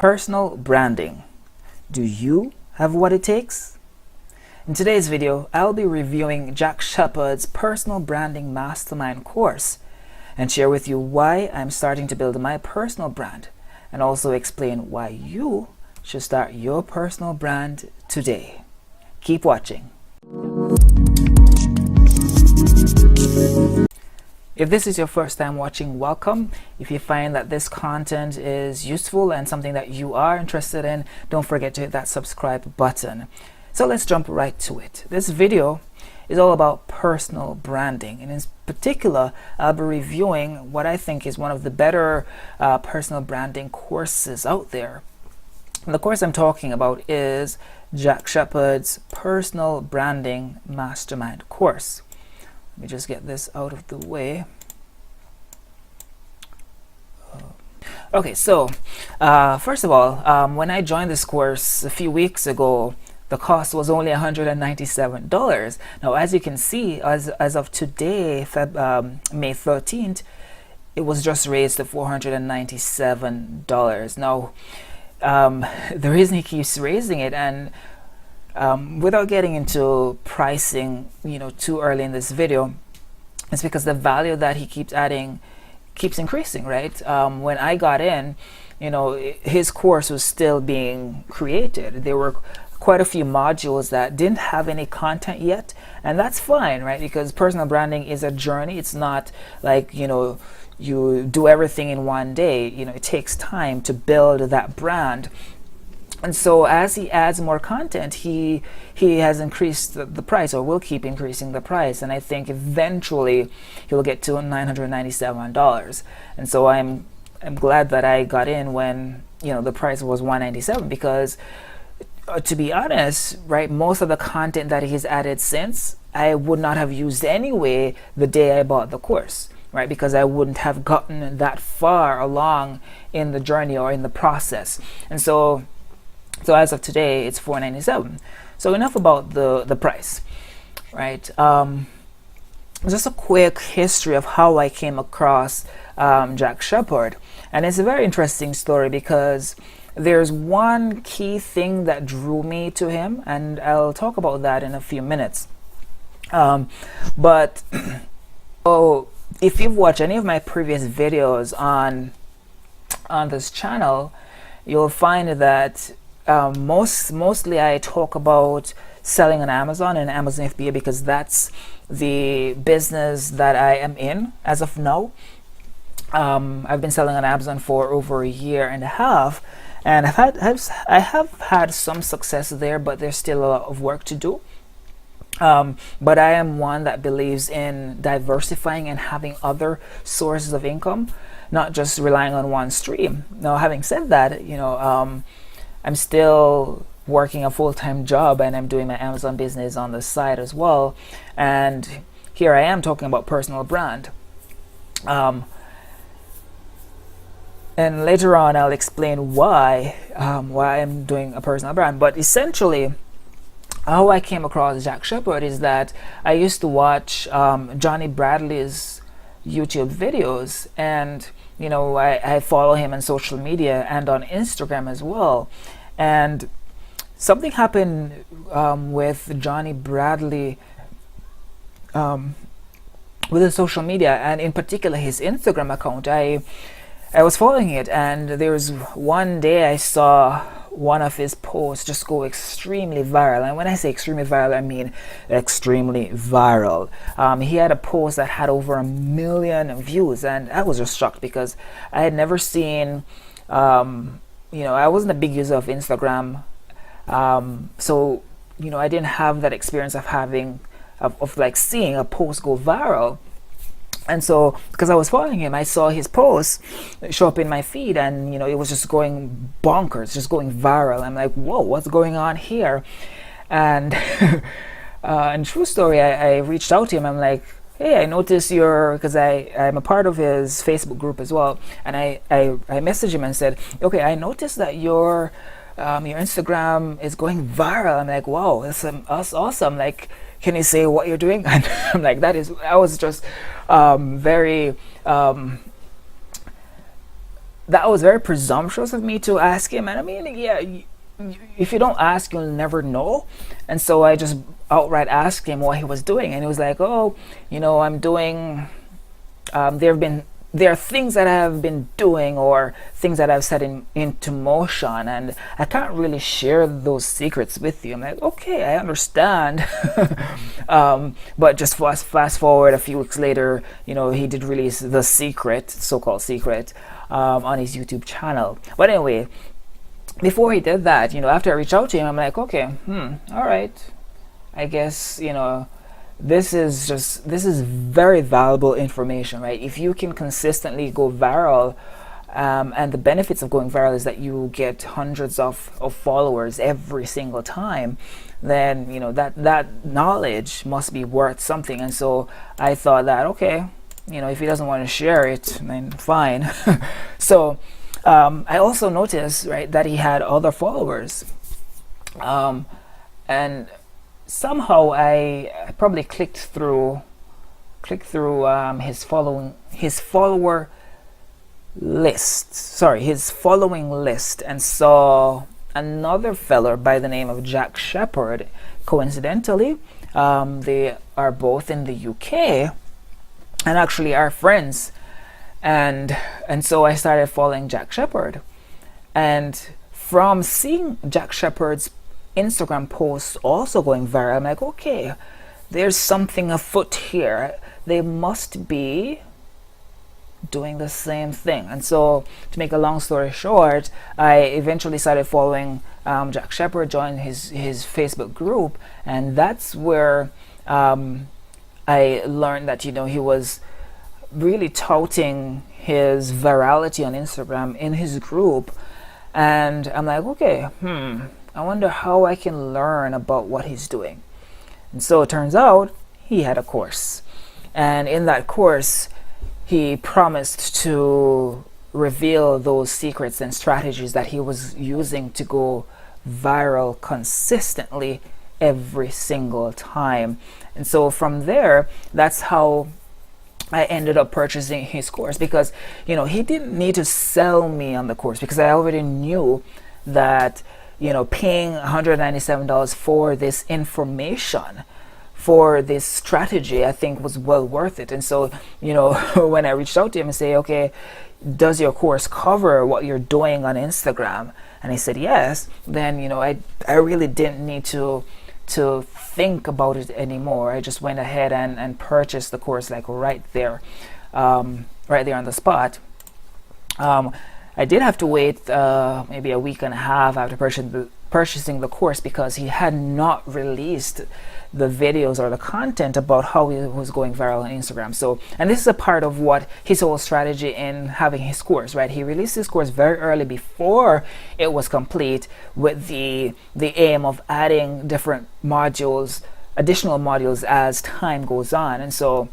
Personal branding. Do you have what it takes? In today's video, I'll be reviewing Jack Shepard's Personal Branding Mastermind course and share with you why I'm starting to build my personal brand, and also explain why you should start your personal brand today. Keep watching. If this is your first time watching, welcome. If you find that this content is useful and something that you are interested in, don't forget to hit that subscribe button. So let's jump right to it. This video is all about personal branding, and in particular, I'll be reviewing what I think is one of the better personal branding courses out there. And the course I'm talking about is Jack Shepard's Personal Branding Mastermind course. Let me just get this out of the way. Okay, so first of all, when I joined this course a few weeks ago, the cost was only $197. Now, as you can see, as of today, May 13th, it was just raised to $497. Now, the reason he keeps raising it, and without getting into pricing, too early in this video, it's because the value that he keeps adding keeps increasing, right? When I got in, his course was still being created. There were quite a few modules that didn't have any content yet, and that's fine, right? Because personal branding is a journey. It's not like, you do everything in one day. It takes time to build that brand. And so as he adds more content, he has increased the price, or will keep increasing the price, and I think eventually he'll get to $997. And so I'm glad that I got in when the price was $197, because to be honest, right, most of the content that he's added since, I would not have used anyway the day I bought the course, right? Because I wouldn't have gotten that far along in the journey or in the process. And so as of today, it's $497. So enough about the price, right? Just a quick history of how I came across Jack Shepard, and it's a very interesting story because there's one key thing that drew me to him, and I'll talk about that in a few minutes. But if you've watched any of my previous videos on this channel, you'll find that mostly I talk about selling on Amazon and Amazon FBA, because that's the business that I am in as of now. I've been selling on Amazon for over a year and a half, and I have had some success there, but there's still a lot of work to do. But I am one that believes in diversifying and having other sources of income, not just relying on one stream. Now, having said that, I'm still working a full-time job, and I'm doing my Amazon business on the side as well. And here I am talking about personal brand. And later on, I'll explain why I'm doing a personal brand. But essentially, how I came across Jack Shepard is that I used to watch Johnny Bradley's YouTube videos, and I follow him on social media and on Instagram as well. And something happened with Johnny Bradley with his social media, and in particular his Instagram account. I was following it, and there was one day I saw one of his posts just go extremely viral. And when I say extremely viral, I mean extremely viral. He had a post that had over 1 million views, and I was just shocked because I had never seen, I wasn't a big user of Instagram, so I didn't have that experience of like seeing a post go viral. And so, because I was following him, I saw his posts show up in my feed, and it was just going bonkers, just going viral. I'm like, whoa, what's going on here? And and true story, I reached out to him. I'm like, hey, I noticed because I'm a part of his Facebook group as well, and I messaged him and said, okay, I noticed that your Instagram is going viral. I'm like, wow, that's awesome. Like, can you say what you're doing? And I'm like, I was just very that was very presumptuous of me to ask him. And I mean, yeah, if you don't ask, you'll never know. And so I just outright asked him what he was doing, and he was like, "Oh, I'm doing. There are things that I have been doing, or things that I've set into motion, and I can't really share those secrets with you." I'm like, "Okay, I understand." But just fast forward a few weeks later, he did release the secret, so-called secret, on his YouTube channel. But anyway, before he did that, after I reached out to him, I'm like, okay, all right, I guess, this is very valuable information, right? If you can consistently go viral, and the benefits of going viral is that you get hundreds of followers every single time, then that knowledge must be worth something. And so I thought that, okay, if he doesn't want to share it, then fine. So I also noticed, right, that he had other followers, and somehow I probably clicked through his following list, and saw another feller by the name of Jack Shepherd. Coincidentally, they are both in the UK and actually are friends. And so I started following Jack Shepherd, and from seeing Jack Shepherd's Instagram posts also going viral, I'm like, okay, there's something afoot here. They must be doing the same thing. And so, to make a long story short, I eventually started following Jack Shepherd, joined his Facebook group, and that's where I learned that he was really touting his virality on Instagram in his group. And I'm like, okay, I wonder how I can learn about what he's doing. And so it turns out he had a course, and in that course he promised to reveal those secrets and strategies that he was using to go viral consistently every single time. And so from there, that's how I ended up purchasing his course, because he didn't need to sell me on the course, because I already knew that paying $197 for this information, for this strategy, I think was well worth it. And so when I reached out to him and say, okay, does your course cover what you're doing on Instagram? And he said yes. Then I really didn't need to think about it anymore. I just went ahead and purchased the course, like right there on the spot. I did have to wait maybe a week and a half after purchasing the course, because he had not released the videos or the content about how he was going viral on Instagram. So, and this is a part of what his whole strategy in having his course, right? He released his course very early before it was complete, with the aim of adding different modules, additional modules as time goes on. And so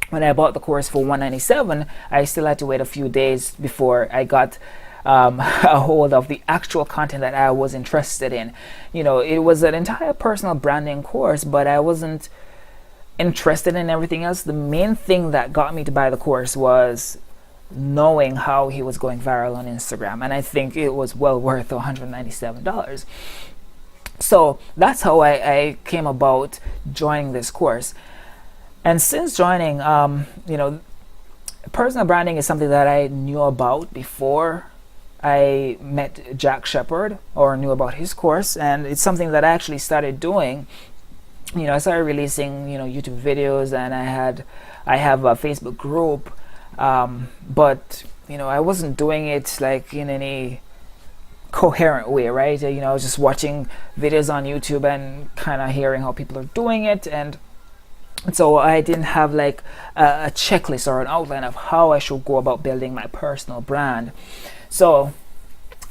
when I bought the course for $197, I still had to wait a few days before I got a hold of the actual content that I was interested in. It was an entire personal branding course, but I wasn't interested in everything else. The main thing that got me to buy the course was knowing how he was going viral on Instagram, and I think it was well worth $197. So that's how I came about joining this course. And since joining, personal branding is something that I knew about before I met Jack Shepherd, or knew about his course, and it's something that I actually started doing. I started releasing YouTube videos, and I have a Facebook group, but I wasn't doing it like in any coherent way, right? I was just watching videos on YouTube and kind of hearing how people are doing it, and so I didn't have like a checklist or an outline of how I should go about building my personal brand. So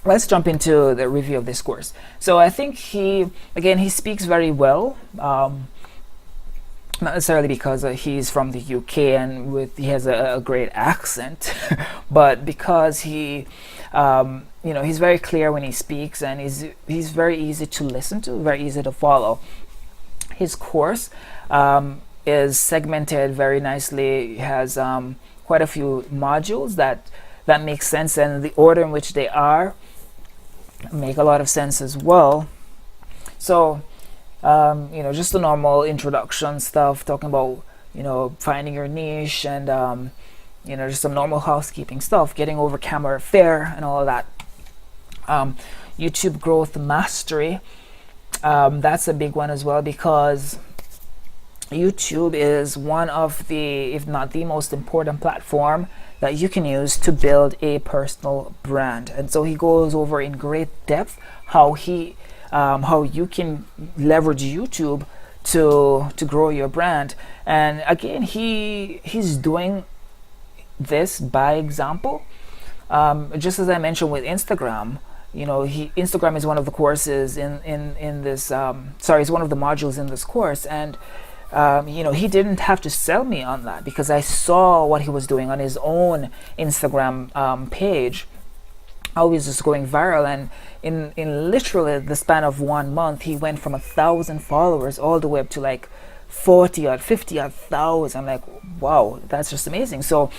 let's jump into the review of this course. So I think he speaks very well, not necessarily because he's from the UK and he has a great accent, but because he's very clear when he speaks, and he's very easy to listen to, very easy to follow. His course is segmented very nicely. It has quite a few modules that that makes sense, and the order in which they are make a lot of sense as well. So just the normal introduction stuff, talking about finding your niche, and just some normal housekeeping stuff, getting over camera fear and all of that. YouTube growth mastery, that's a big one as well, because YouTube is one of the, if not the most important platform that you can use to build a personal brand. And so he goes over in great depth how you can leverage YouTube to grow your brand. And again, he's doing this by example. Just as I mentioned with Instagram, Instagram is one of the courses in this is one of the modules in this course, and he didn't have to sell me on that, because I saw what he was doing on his own Instagram page. How he was just going viral, and in literally the span of 1 month, he went from 1,000 followers all the way up to like 40 or 50 or 1,000. I'm like, wow, that's just amazing. So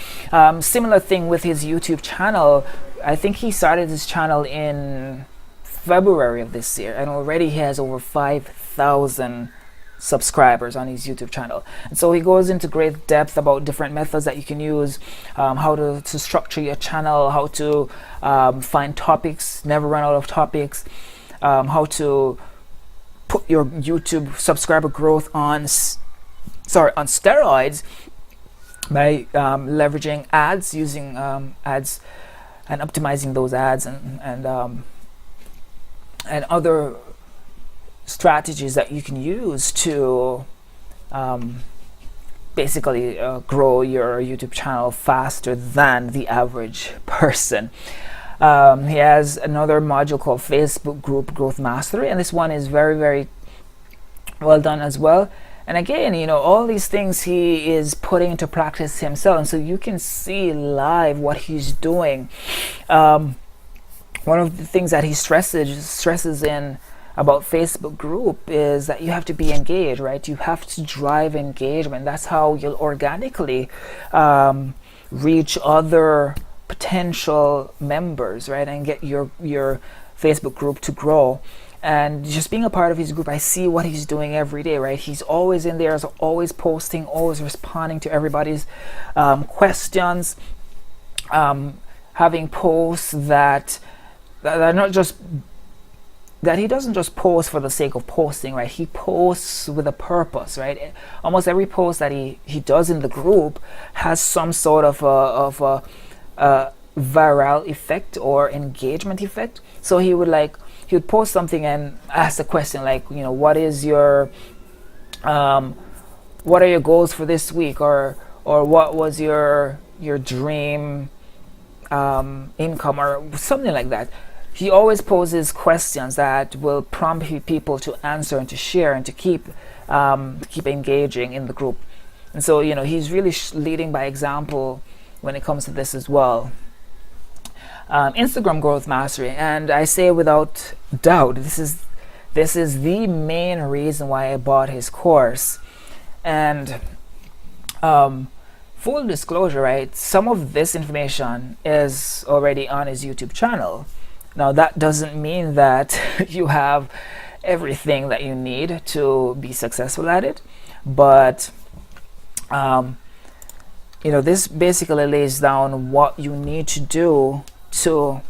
similar thing with his YouTube channel. I think he started his channel in February of this year, and already he has over 5,000 subscribers on his YouTube channel. And so he goes into great depth about different methods that you can use, how to structure your channel, how to find topics, never run out of topics, how to put your YouTube subscriber growth on steroids by leveraging ads, using ads and optimizing those ads, and other strategies that you can use to basically grow your YouTube channel faster than the average person. He has another module called Facebook Group Growth Mastery, and this one is very, very well done as well. And again, all these things he is putting into practice himself, and so you can see live what he's doing. One of the things that he stresses in about Facebook group is that you have to be engaged, right? You have to drive engagement. That's how you'll organically reach other potential members, right? And get your Facebook group to grow. And just being a part of his group, I see what he's doing every day, right? He's always in there, always posting, always responding to everybody's questions, having posts that are not just that he doesn't just post for the sake of posting, right? He posts with a purpose, right? Almost every post that he does in the group has some sort of a viral effect or engagement effect. So he would post something and ask the question like, what is your what are your goals for this week, or what was your dream income, or something like that. He always poses questions that will prompt people to answer and to share and to keep engaging in the group. And so he's really leading by example when it comes to this as well. Instagram growth mastery, and I say without doubt, this is the main reason why I bought his course. And full disclosure, right? Some of this information is already on his YouTube channel. Now, that doesn't mean that you have everything that you need to be successful at it, but this basically lays down what you need to do to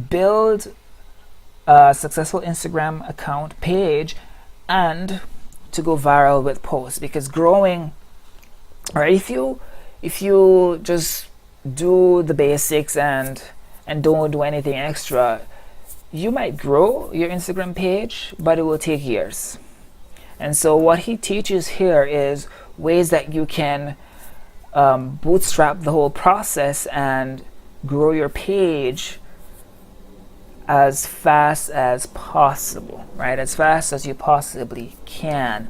build a successful Instagram account page and to go viral with posts. Because growing, right, if you just do the basics and don't do anything extra, you might grow your Instagram page, but it will take years. And so what he teaches here is ways that you can bootstrap the whole process and grow your page as fast as possible, right? As fast as you possibly can.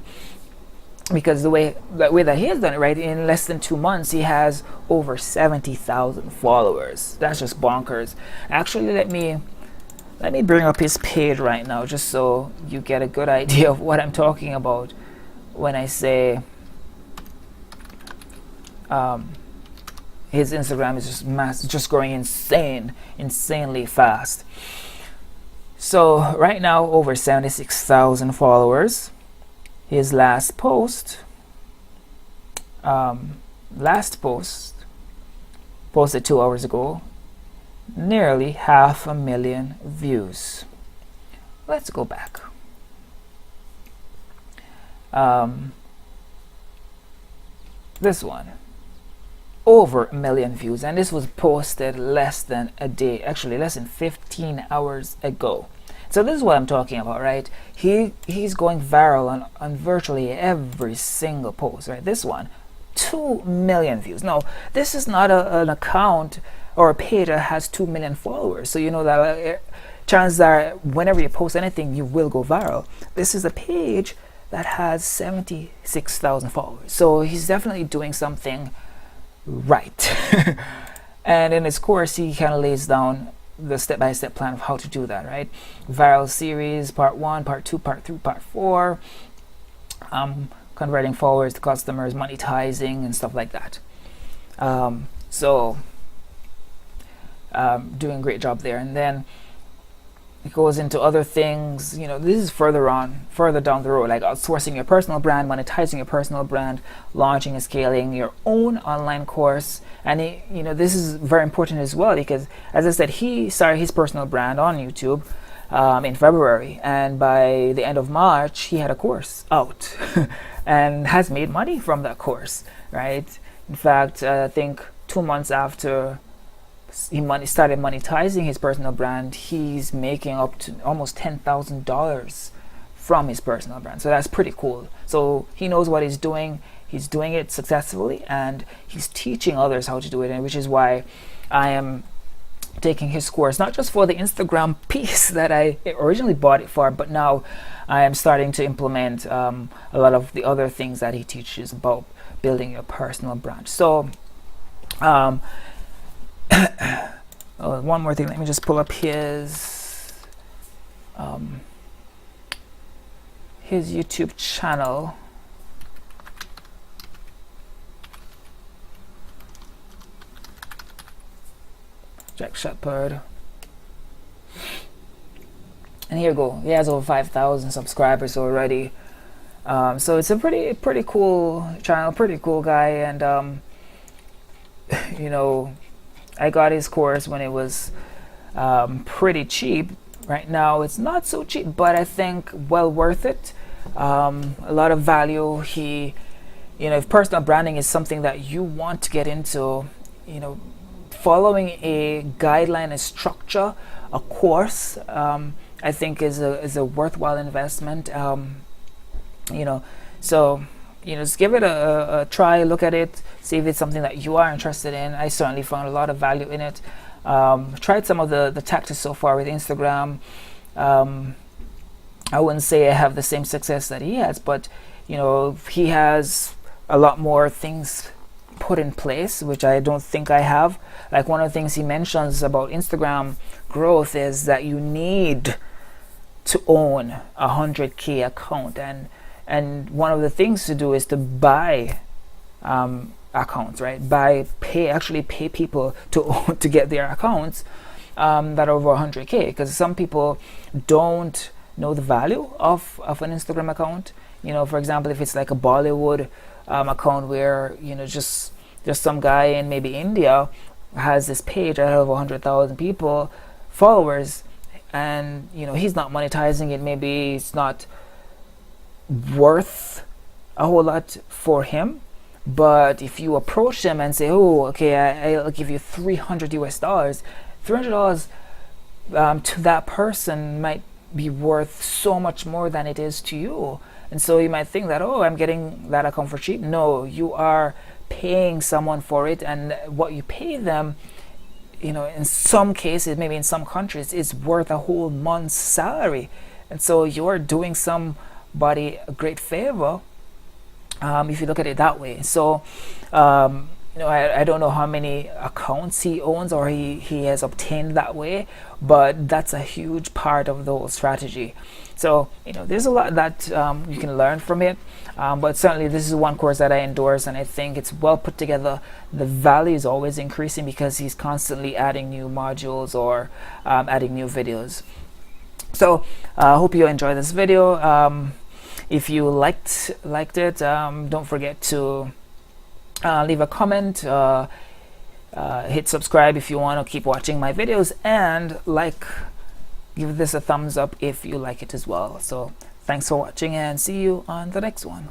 Because the way that he has done it, right, in less than 2 months, he has over 70,000 followers. That's just bonkers. Actually, let me bring up his page right now, just so you get a good idea of what I'm talking about when I say his Instagram is just growing insanely fast. So right now over 76,000 followers. His last post posted 2 hours ago, nearly 500,000 views. Let's go back. This one, over 1 million views, and this was posted less than a day, actually less than 15 hours ago. So this is what I'm talking about, right? He's going viral on virtually every single post, right? This one, 2 million views. No, this is not an account or a page that has 2 million followers. So you know that chances are whenever you post anything, you will go viral. This is a page that has 76,000 followers. So he's definitely doing something right. And in his course, he kind of lays down the step-by-step plan of how to do that, right? Viral series, part 1, part 2, part 3, part 4, converting followers to customers, monetizing and stuff like that. Doing a great job there. And then it goes into other things, you know, this is further down the road, like outsourcing your personal brand, monetizing your personal brand, launching and scaling your own online course. And you know, this is very important as well, because as I said, he started his personal brand on YouTube in February, and by the end of March he had a course out and has made money from that course, right? In fact, I think 2 months after he started monetizing his personal brand, he's making up to almost $10,000 from his personal brand. So that's pretty cool. So he knows what he's doing. He's doing it successfully, and he's teaching others how to do it, and which is why I am taking his course, not just for the Instagram piece that I originally bought it for, but now I am starting to implement a lot of the other things that he teaches about building your personal brand. So one more thing, let me just pull up his YouTube channel. Jack Shepherd, and here you go. He has over 5,000 subscribers already. So it's a pretty cool channel, pretty cool guy. And you know, I got his course when it was pretty cheap. Right now it's not so cheap, but I think well worth it. A lot of value. You know, if personal branding is something that you want to get into, you know, following a guideline, a structure, a course, I think is a worthwhile investment. You know, so you know, just give it a try, look at it, see if it's something that you are interested in. I certainly found a lot of value in it. Tried some of the tactics so far with Instagram. I wouldn't say I have the same success that he has, but you know, he has a lot more things put in place, which I don't think I have. Like one of the things he mentions about Instagram growth is that you need to own 100K account, and one of the things to do is to buy accounts, right? Actually pay people to get their accounts that are over 100K, because some people don't know the value of an Instagram account. You know, for example, if it's like a Bollywood account where, you know, just some guy in maybe India has this page that have 100,000 people followers, and you know, he's not monetizing it. Maybe it's not worth a whole lot for him, but if you approach him and say, oh, okay, I'll give you $300, $300 to that person might be worth so much more than it is to you. And so you might think that, oh, I'm getting that account for cheap. No, you are paying someone for it, and what you pay them, you know, in some cases, maybe in some countries, is worth a whole month's salary. And so you're doing somebody a great favor if you look at it that way. So I don't know how many accounts he owns or he has obtained that way, but that's a huge part of the whole strategy. So there's a lot that you can learn from it, but certainly this is one course that I endorse, and I think it's well put together. The value is always increasing because he's constantly adding new modules or adding new videos. So I hope you enjoy this video. If you liked it, don't forget to leave a comment, hit subscribe if you want to keep watching my videos, and give this a thumbs up if you like it as well. So thanks for watching, and see you on the next one.